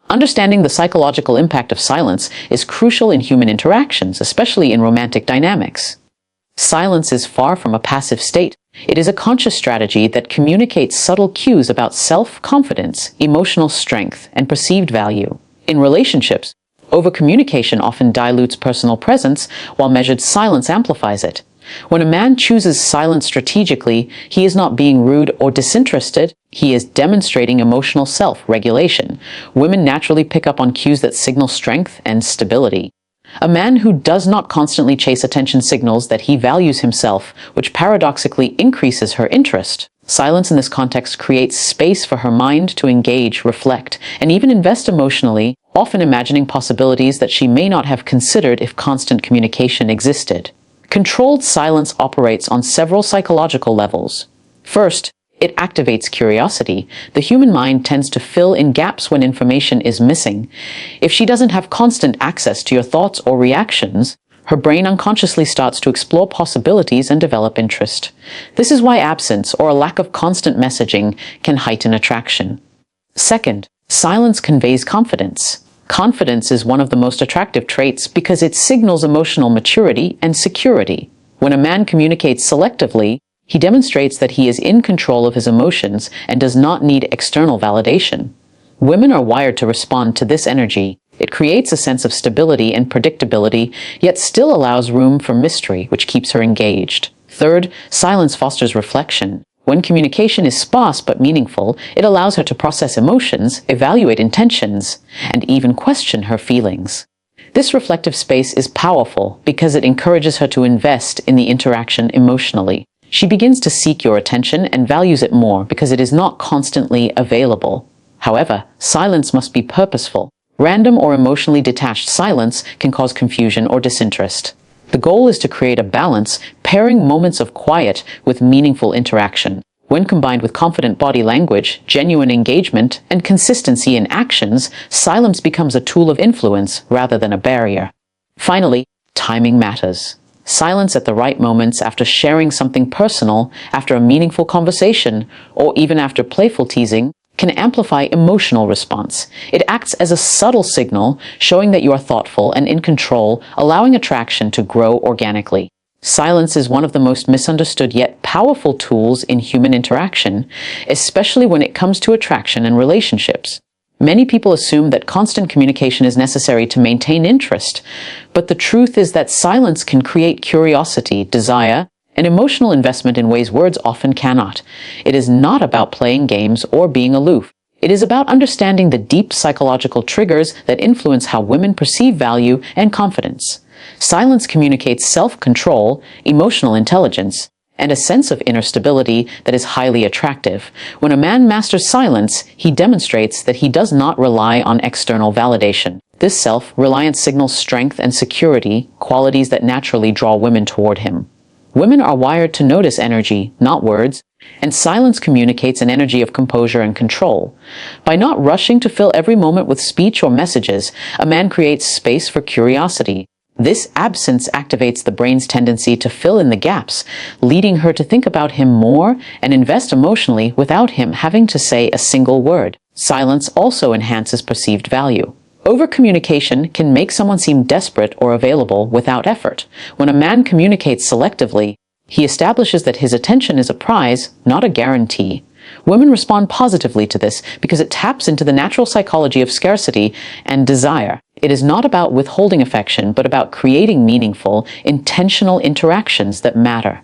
Understanding the psychological impact of silence is crucial in human interactions, especially in romantic dynamics. Silence is far from a passive state. It is a conscious strategy that communicates subtle cues about self-confidence, emotional strength, and perceived value. In relationships, over-communication often dilutes personal presence, while measured silence amplifies it. When a man chooses silence strategically, he is not being rude or disinterested, he is demonstrating emotional self-regulation. Women naturally pick up on cues that signal strength and stability. A man who does not constantly chase attention signals that he values himself, which paradoxically increases her interest. Silence in this context creates space for her mind to engage, reflect, and even invest emotionally, often imagining possibilities that she may not have considered if constant communication existed. Controlled silence operates on several psychological levels. First, it activates curiosity. The human mind tends to fill in gaps when information is missing. If she doesn't have constant access to your thoughts or reactions, her brain unconsciously starts to explore possibilities and develop interest. This is why absence or a lack of constant messaging can heighten attraction. Second, silence conveys confidence. Confidence is one of the most attractive traits because it signals emotional maturity and security. When a man communicates selectively, he demonstrates that he is in control of his emotions and does not need external validation. Women are wired to respond to this energy. It creates a sense of stability and predictability, yet still allows room for mystery, which keeps her engaged. Third, silence fosters reflection. When communication is sparse but meaningful, it allows her to process emotions, evaluate intentions, and even question her feelings. This reflective space is powerful because it encourages her to invest in the interaction emotionally. She begins to seek your attention and values it more because it is not constantly available. However, silence must be purposeful. Random or emotionally detached silence can cause confusion or disinterest. The goal is to create a balance, pairing moments of quiet with meaningful interaction. When combined with confident body language, genuine engagement, and consistency in actions, silence becomes a tool of influence rather than a barrier. Finally, timing matters. Silence at the right moments after sharing something personal, after a meaningful conversation, or even after playful teasing, can amplify emotional response. It acts as a subtle signal, showing that you are thoughtful and in control, allowing attraction to grow organically. Silence is one of the most misunderstood yet powerful tools in human interaction, especially when it comes to attraction and relationships. Many people assume that constant communication is necessary to maintain interest, but the truth is that silence can create curiosity, desire, and emotional investment in ways words often cannot. It is not about playing games or being aloof. It is about understanding the deep psychological triggers that influence how women perceive value and confidence. Silence communicates self-control, emotional intelligence, and a sense of inner stability that is highly attractive. When a man masters silence, he demonstrates that he does not rely on external validation. This self-reliance signals strength and security, qualities that naturally draw women toward him. Women are wired to notice energy, not words, and silence communicates an energy of composure and control. By not rushing to fill every moment with speech or messages, a man creates space for curiosity. This absence activates the brain's tendency to fill in the gaps, leading her to think about him more and invest emotionally without him having to say a single word. Silence also enhances perceived value. Over-communication can make someone seem desperate or available without effort. When a man communicates selectively, he establishes that his attention is a prize, not a guarantee. Women respond positively to this because it taps into the natural psychology of scarcity and desire. It is not about withholding affection, but about creating meaningful, intentional interactions that matter.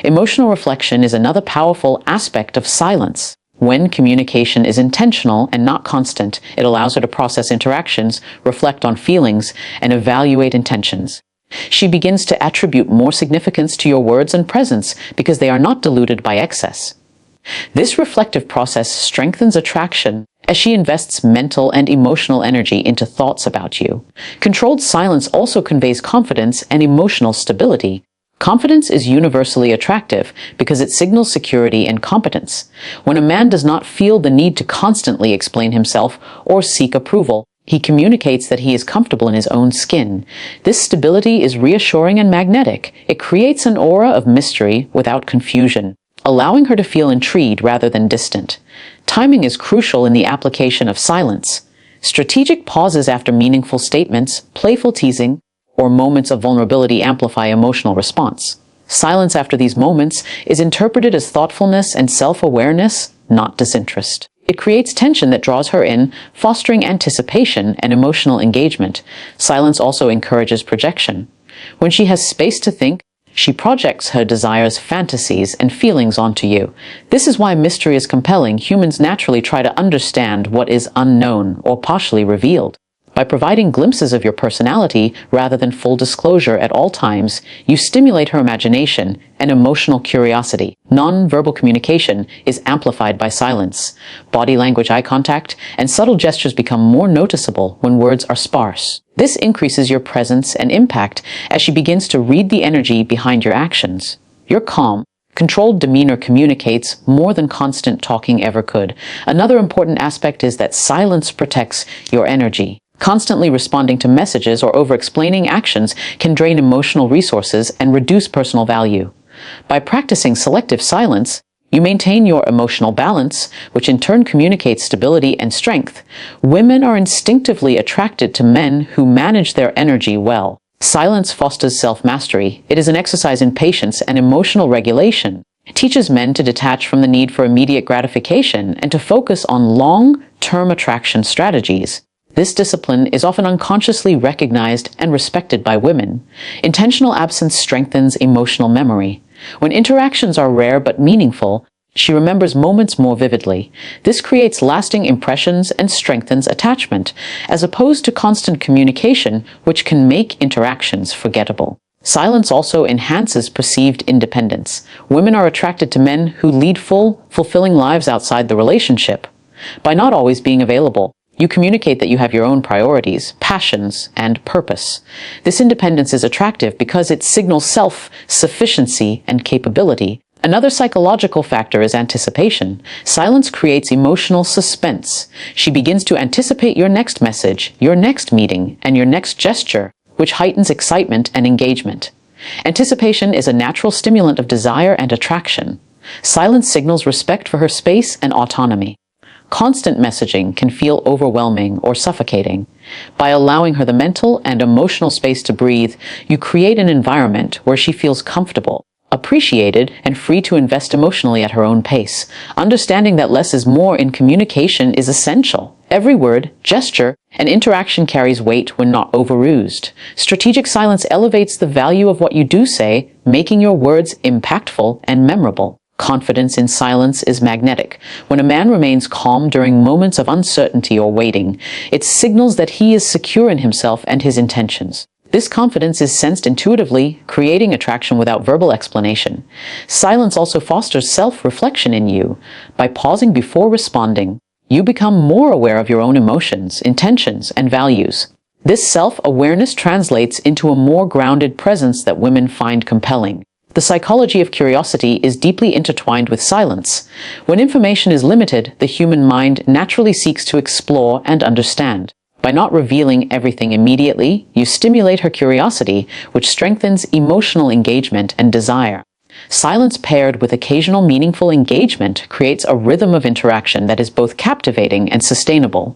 Emotional reflection is another powerful aspect of silence. When communication is intentional and not constant, it allows her to process interactions, reflect on feelings, and evaluate intentions. She begins to attribute more significance to your words and presence because they are not diluted by excess. This reflective process strengthens attraction as she invests mental and emotional energy into thoughts about you. Controlled silence also conveys confidence and emotional stability. Confidence is universally attractive because it signals security and competence. When a man does not feel the need to constantly explain himself or seek approval, he communicates that he is comfortable in his own skin. This stability is reassuring and magnetic. It creates an aura of mystery without confusion, allowing her to feel intrigued rather than distant. Timing is crucial in the application of silence. Strategic pauses after meaningful statements, playful teasing, or moments of vulnerability amplify emotional response. Silence after these moments is interpreted as thoughtfulness and self-awareness, not disinterest. It creates tension that draws her in, fostering anticipation and emotional engagement. Silence also encourages projection. When she has space to think, she projects her desires, fantasies, and feelings onto you. This is why mystery is compelling. Humans naturally try to understand what is unknown or partially revealed. By providing glimpses of your personality rather than full disclosure at all times, you stimulate her imagination and emotional curiosity. Non-verbal communication is amplified by silence. Body language, eye contact, and subtle gestures become more noticeable when words are sparse. This increases your presence and impact as she begins to read the energy behind your actions. Your calm, controlled demeanor communicates more than constant talking ever could. Another important aspect is that silence protects your energy. Constantly responding to messages or over-explaining actions can drain emotional resources and reduce personal value. By practicing selective silence, you maintain your emotional balance, which in turn communicates stability and strength. Women are instinctively attracted to men who manage their energy well. Silence fosters self-mastery. It is an exercise in patience and emotional regulation. It teaches men to detach from the need for immediate gratification and to focus on long-term attraction strategies. This discipline is often unconsciously recognized and respected by women. Intentional absence strengthens emotional memory. When interactions are rare but meaningful, she remembers moments more vividly. This creates lasting impressions and strengthens attachment, as opposed to constant communication, which can make interactions forgettable. Silence also enhances perceived independence. Women are attracted to men who lead full, fulfilling lives outside the relationship. By not always being available, you communicate that you have your own priorities, passions, and purpose. This independence is attractive because it signals self-sufficiency and capability. Another psychological factor is anticipation. Silence creates emotional suspense. She begins to anticipate your next message, your next meeting, and your next gesture, which heightens excitement and engagement. Anticipation is a natural stimulant of desire and attraction. Silence signals respect for her space and autonomy. Constant messaging can feel overwhelming or suffocating. By allowing her the mental and emotional space to breathe, you create an environment where she feels comfortable, appreciated, and free to invest emotionally at her own pace. Understanding that less is more in communication is essential. Every word, gesture, and interaction carries weight when not overused. Strategic silence elevates the value of what you do say, making your words impactful and memorable. Confidence in silence is magnetic. When a man remains calm during moments of uncertainty or waiting, it signals that he is secure in himself and his intentions. This confidence is sensed intuitively, creating attraction without verbal explanation. Silence also fosters self-reflection in you. By pausing before responding, you become more aware of your own emotions, intentions, and values. This self-awareness translates into a more grounded presence that women find compelling. The psychology of curiosity is deeply intertwined with silence. When information is limited, the human mind naturally seeks to explore and understand. By not revealing everything immediately, you stimulate her curiosity, which strengthens emotional engagement and desire. Silence paired with occasional meaningful engagement creates a rhythm of interaction that is both captivating and sustainable.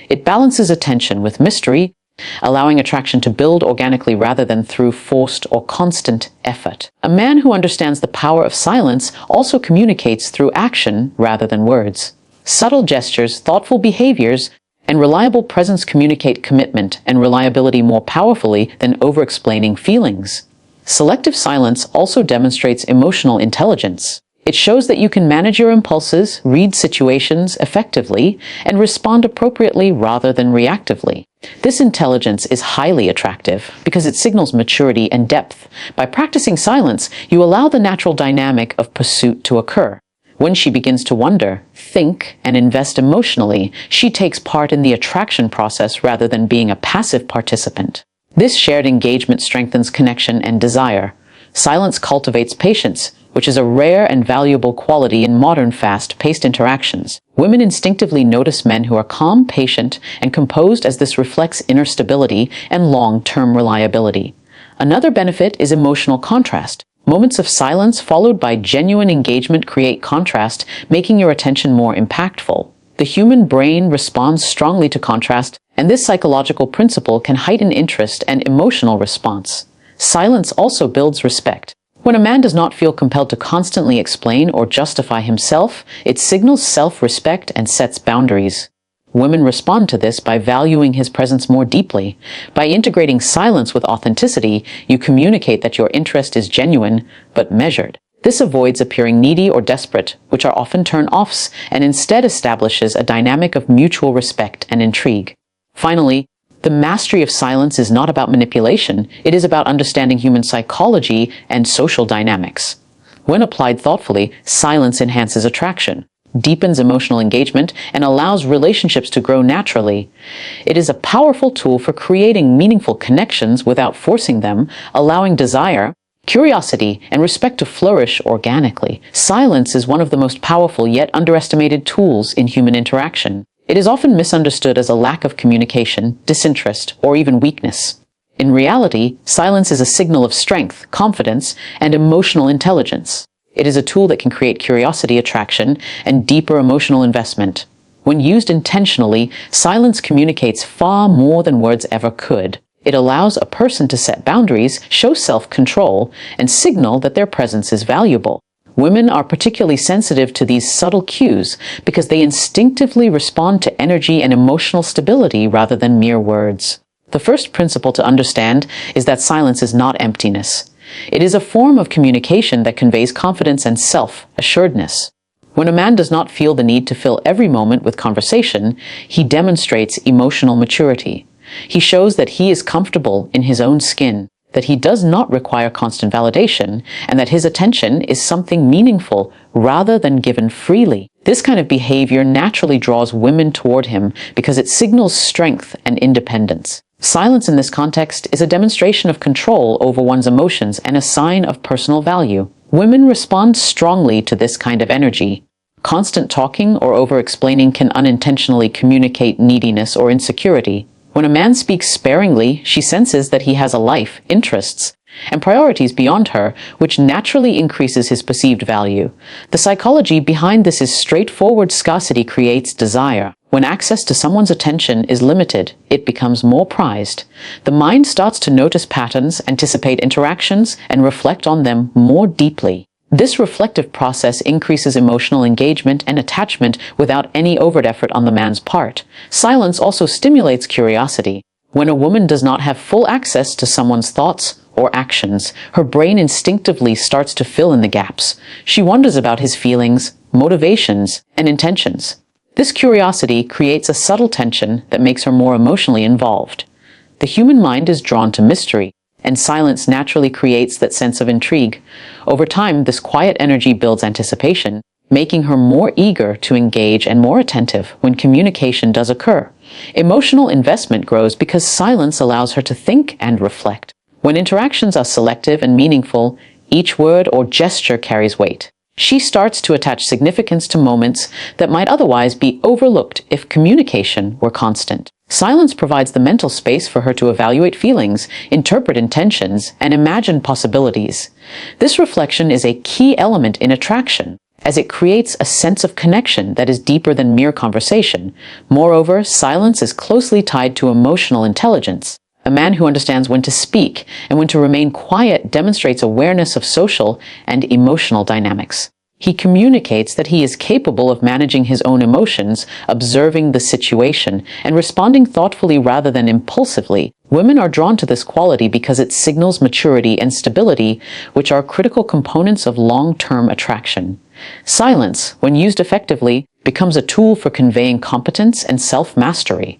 It balances attention with mystery, allowing attraction to build organically rather than through forced or constant effort. A man who understands the power of silence also communicates through action rather than words. Subtle gestures, thoughtful behaviors, and reliable presence communicate commitment and reliability more powerfully than over-explaining feelings. Selective silence also demonstrates emotional intelligence. It shows that you can manage your impulses, read situations effectively, and respond appropriately rather than reactively. This intelligence is highly attractive because it signals maturity and depth. By practicing silence, you allow the natural dynamic of pursuit to occur. When she begins to wonder, think, and invest emotionally, she takes part in the attraction process rather than being a passive participant. This shared engagement strengthens connection and desire. Silence cultivates patience, which is a rare and valuable quality in modern fast-paced interactions. Women instinctively notice men who are calm, patient, and composed, as this reflects inner stability and long-term reliability. Another benefit is emotional contrast. Moments of silence followed by genuine engagement create contrast, making your attention more impactful. The human brain responds strongly to contrast, and this psychological principle can heighten interest and emotional response. Silence also builds respect. When a man does not feel compelled to constantly explain or justify himself, it signals self-respect and sets boundaries. Women respond to this by valuing his presence more deeply. By integrating silence with authenticity, you communicate that your interest is genuine, but measured. This avoids appearing needy or desperate, which are often turn-offs, and instead establishes a dynamic of mutual respect and intrigue. Finally, the mastery of silence is not about manipulation, it is about understanding human psychology and social dynamics. When applied thoughtfully, silence enhances attraction, deepens emotional engagement, and allows relationships to grow naturally. It is a powerful tool for creating meaningful connections without forcing them, allowing desire, curiosity, and respect to flourish organically. Silence is one of the most powerful yet underestimated tools in human interaction. It is often misunderstood as a lack of communication, disinterest, or even weakness. In reality, silence is a signal of strength, confidence, and emotional intelligence. It is a tool that can create curiosity, attraction, and deeper emotional investment. When used intentionally, silence communicates far more than words ever could. It allows a person to set boundaries, show self-control, and signal that their presence is valuable. Women are particularly sensitive to these subtle cues because they instinctively respond to energy and emotional stability rather than mere words. The first principle to understand is that silence is not emptiness. It is a form of communication that conveys confidence and self-assuredness. When a man does not feel the need to fill every moment with conversation, he demonstrates emotional maturity. He shows that he is comfortable in his own skin, that he does not require constant validation, and that his attention is something meaningful rather than given freely. This kind of behavior naturally draws women toward him because it signals strength and independence. Silence in this context is a demonstration of control over one's emotions and a sign of personal value. Women respond strongly to this kind of energy. Constant talking or over-explaining can unintentionally communicate neediness or insecurity. When a man speaks sparingly, she senses that he has a life, interests, and priorities beyond her, which naturally increases his perceived value. The psychology behind this is straightforward. Scarcity creates desire. When access to someone's attention is limited, it becomes more prized. The mind starts to notice patterns, anticipate interactions, and reflect on them more deeply. This reflective process increases emotional engagement and attachment without any overt effort on the man's part. Silence also stimulates curiosity. When a woman does not have full access to someone's thoughts or actions, her brain instinctively starts to fill in the gaps. She wonders about his feelings, motivations, and intentions. This curiosity creates a subtle tension that makes her more emotionally involved. The human mind is drawn to mystery, and silence naturally creates that sense of intrigue. Over time, this quiet energy builds anticipation, making her more eager to engage and more attentive when communication does occur. Emotional investment grows because silence allows her to think and reflect. When interactions are selective and meaningful, each word or gesture carries weight. She starts to attach significance to moments that might otherwise be overlooked if communication were constant. Silence provides the mental space for her to evaluate feelings, interpret intentions, and imagine possibilities. This reflection is a key element in attraction, as it creates a sense of connection that is deeper than mere conversation. Moreover, silence is closely tied to emotional intelligence. A man who understands when to speak and when to remain quiet demonstrates awareness of social and emotional dynamics. He communicates that he is capable of managing his own emotions, observing the situation, and responding thoughtfully rather than impulsively. Women are drawn to this quality because it signals maturity and stability, which are critical components of long-term attraction. Silence, when used effectively, becomes a tool for conveying competence and self-mastery.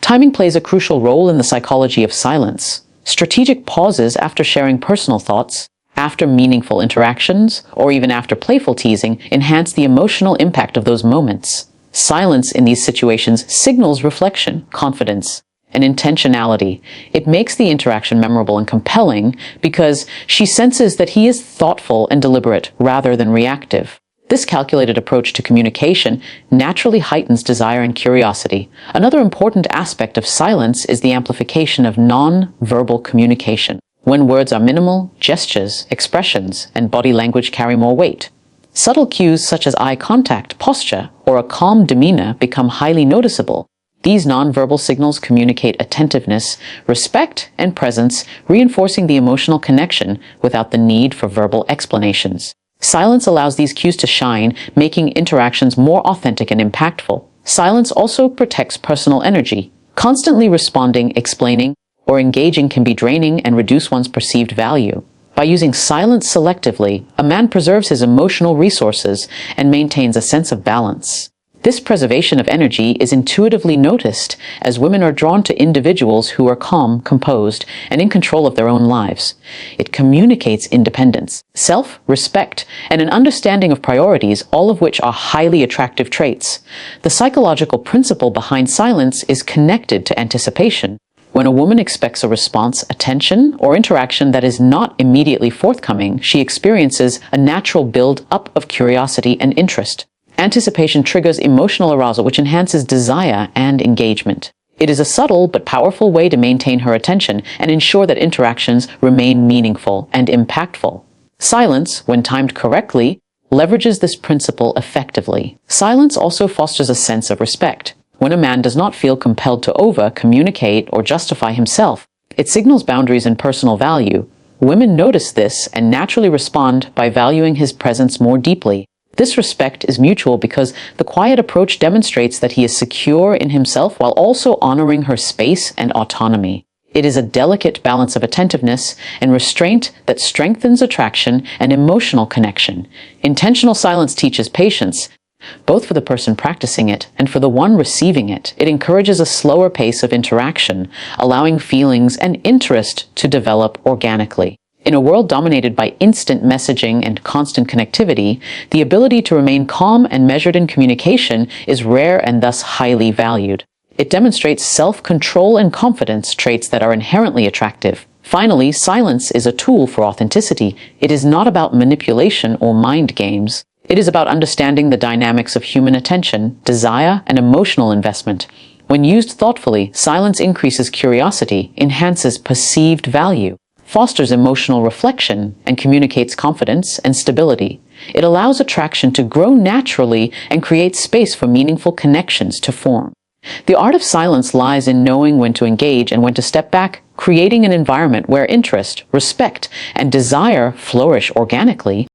Timing plays a crucial role in the psychology of silence. Strategic pauses after sharing personal thoughts, after meaningful interactions, or even after playful teasing enhance the emotional impact of those moments. Silence in these situations signals reflection, confidence, and intentionality. It makes the interaction memorable and compelling because she senses that he is thoughtful and deliberate rather than reactive. This calculated approach to communication naturally heightens desire and curiosity. Another important aspect of silence is the amplification of non-verbal communication. When words are minimal, gestures, expressions, and body language carry more weight. Subtle cues such as eye contact, posture, or a calm demeanor become highly noticeable. These nonverbal signals communicate attentiveness, respect, and presence, reinforcing the emotional connection without the need for verbal explanations. Silence allows these cues to shine, making interactions more authentic and impactful. Silence also protects personal energy. Constantly responding, explaining, or engaging can be draining and reduce one's perceived value. By using silence selectively, a man preserves his emotional resources and maintains a sense of balance. This preservation of energy is intuitively noticed, as women are drawn to individuals who are calm, composed, and in control of their own lives. It communicates independence, self-respect, and an understanding of priorities, all of which are highly attractive traits. The psychological principle behind silence is connected to anticipation. When a woman expects a response, attention, or interaction that is not immediately forthcoming, she experiences a natural build-up of curiosity and interest. Anticipation triggers emotional arousal, which enhances desire and engagement. It is a subtle but powerful way to maintain her attention and ensure that interactions remain meaningful and impactful. Silence, when timed correctly, leverages this principle effectively. Silence also fosters a sense of respect. When a man does not feel compelled to over-communicate or justify himself, it signals boundaries and personal value. Women notice this and naturally respond by valuing his presence more deeply. This respect is mutual because the quiet approach demonstrates that he is secure in himself while also honoring her space and autonomy. It is a delicate balance of attentiveness and restraint that strengthens attraction and emotional connection. Intentional silence teaches patience, both for the person practicing it and for the one receiving it. It encourages a slower pace of interaction, allowing feelings and interest to develop organically. In a world dominated by instant messaging and constant connectivity, the ability to remain calm and measured in communication is rare and thus highly valued. It demonstrates self-control and confidence, traits that are inherently attractive. Finally, silence is a tool for authenticity. It is not about manipulation or mind games. It is about understanding the dynamics of human attention, desire, and emotional investment. When used thoughtfully, silence increases curiosity, enhances perceived value, fosters emotional reflection, and communicates confidence and stability. It allows attraction to grow naturally and creates space for meaningful connections to form. The art of silence lies in knowing when to engage and when to step back, creating an environment where interest, respect, and desire flourish organically.